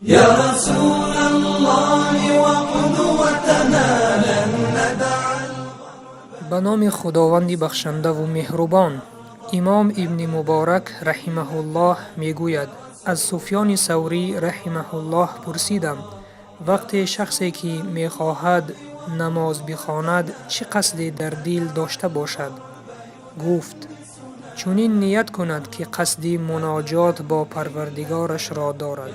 يا رسول الله وقدوتنا لن ندع. به نام خداوند بخشنده و مهربان. امام ابن مبارک رحمه الله می گوید: از سفیان ثوری رحمه الله پرسیدم وقتی شخصی که می خواهد نماز بخواند چه قصدی در دل داشته باشد؟ گفت: چنین نیت کند که قصد مناجات با پروردگارش را دارد.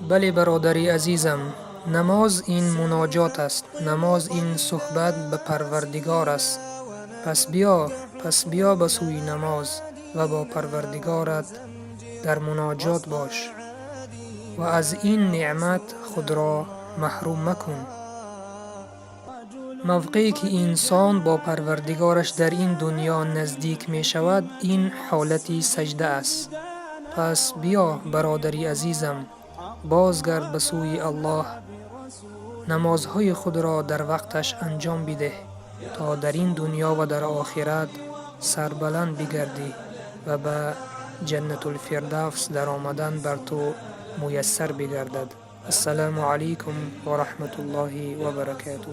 بله برادری عزیزم، نماز این مناجات است. نماز این صحبت به پروردگار است. پس بیا به سوی نماز و با پروردگارت در مناجات باش و از این نعمت خود را محروم مکن. موقعی که انسان با پروردگارش در این دنیا نزدیک می شود، این حالت سجده است. پس بیا برادری عزیزم، بازگرد به سوی الله، نمازهای خود را در وقتش انجام بده تا در این دنیا و در آخرت سربلند بگردی و به جنت الفردوس در آمدن بر تو میسر بگردد. السلام علیکم و رحمت الله و برکاته.